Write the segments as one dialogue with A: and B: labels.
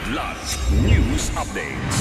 A: Kidlat News Updates.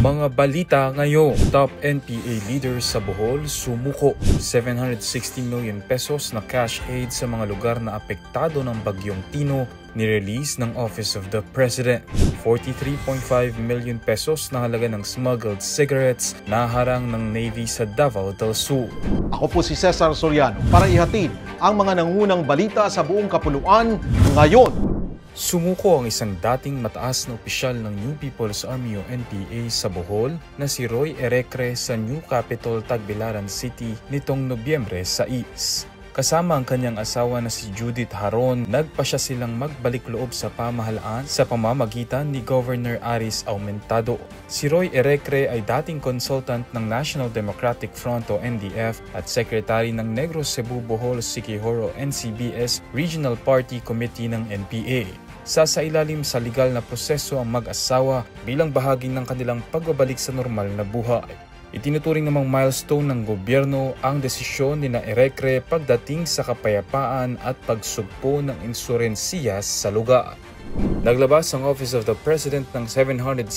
B: Mga balita ngayon, top NPA leaders sa Bohol sumuko 760 million pesos na cash aid sa mga lugar na apektado ng bagyong Tino ni-release ng Office of the President. 43.5 million pesos na halaga ng smuggled cigarettes na harang ng Navy sa Davao del Sur.
C: Ako po si Cesar Soriano para ihatid ang mga nangunang balita sa buong kapuluan ngayon.
B: Sumuko ang isang dating mataas na opisyal ng New People's Army o NPA sa Bohol na si Roy Erecre sa New Capital, Tagbilaran City nitong Nobyembre 6. Kasama ang kanyang asawa na si Judith Haron, nagpasya silang magbalik loob sa pamahalaan sa pamamagitan ni Governor Aris Aumentado. Si Roy Erecre ay dating consultant ng National Democratic Front o NDF at Secretary ng Negros Cebu Bohol Siquijor o NCBS Regional Party Committee ng NPA. Sasailalim sa legal na proseso ang mag-asawa bilang bahagi ng kanilang pagbabalik sa normal na buhay. Itinuturing namang milestone ng gobyerno ang desisyon ni Erecre pagdating sa kapayapaan at pagsugpo ng insurensiya sa lugar. Naglabas ang Office of the President ng 760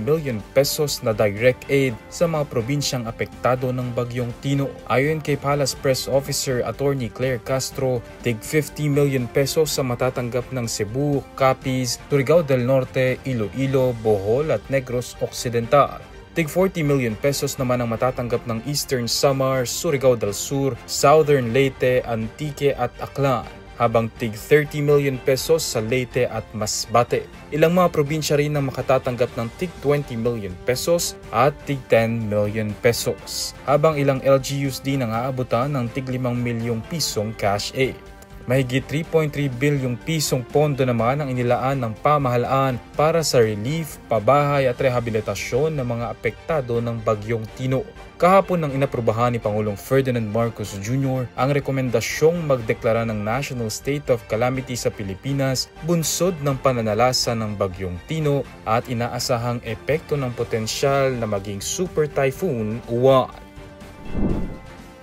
B: million pesos na direct aid sa mga probinsyang apektado ng bagyong Tino. Ayon kay Palace Press Officer Attorney Claire Castro, tig 50 million pesos sa matatanggap ng Cebu, Capiz, Surigao del Norte, Iloilo, Bohol at Negros Occidental. Tig 40 million pesos naman ang matatanggap ng Eastern Samar, Surigao del Sur, Southern Leyte, Antique at Aklan, habang tig 30 million pesos sa Leyte at Masbate. Ilang mga probinsya rin ang makatatanggap ng tig 20 million pesos at tig 10 million pesos, habang ilang LGUs din ang aabutan ng tig 5 milyong pisong cash aid. Mahigit 3.3 bilyong pisong pondo naman ang inilaan ng pamahalaan para sa relief, pabahay at rehabilitasyon ng mga apektado ng bagyong Tino. Kahapon nang inaprubahan ni Pangulong Ferdinand Marcos Jr. ang rekomendasyong magdeklara ng National State of Calamity sa Pilipinas bunsod ng pananalasa ng bagyong Tino at inaasahang epekto ng potensyal na maging super typhoon Uwan.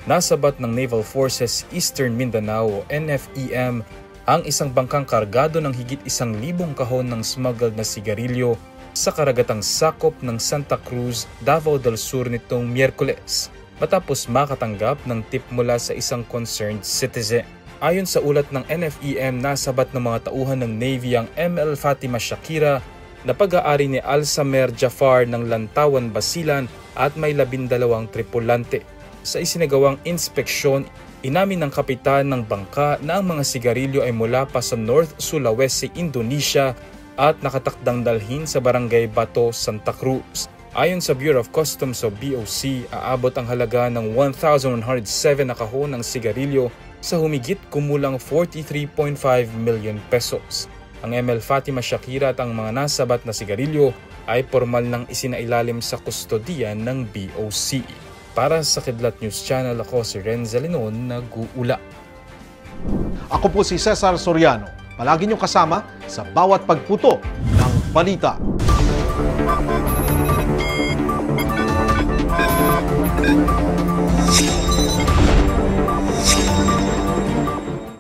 B: Nasabat ng Naval Forces Eastern Mindanao o NFEM ang isang bangkang kargado ng higit 1,000 kahon ng smuggled na sigarilyo sa karagatang sakop ng Santa Cruz, Davao del Sur nitong Miyerkules, matapos makatanggap ng tip mula sa isang concerned citizen. Ayon sa ulat ng NFEM, nasabat ng mga tauhan ng Navy ang ML Fatima Shakira na pag-aari ni Alsamer Jafar ng Lantawan, Basilan at may 12 tripulante. Sa isinagawang inspeksyon, inamin ng kapitan ng bangka na ang mga sigarilyo ay mula pa sa North Sulawesi, Indonesia at nakatakdang dalhin sa Barangay Bato, Santa Cruz. Ayon sa Bureau of Customs o BOC, aabot ang halaga ng 1,107 na kahon ng sigarilyo sa humigit kumulang 43.5 million pesos. Ang ML Fatima Shakira at ang mga nasabat na sigarilyo ay formal nang isinailalim sa kustodiya ng BOC. Para sa Kidlat News Channel, ako si Renza Linon, nag-uula.
C: Ako po si Cesar Soriano. Palagi niyong kasama sa bawat pagputo ng balita.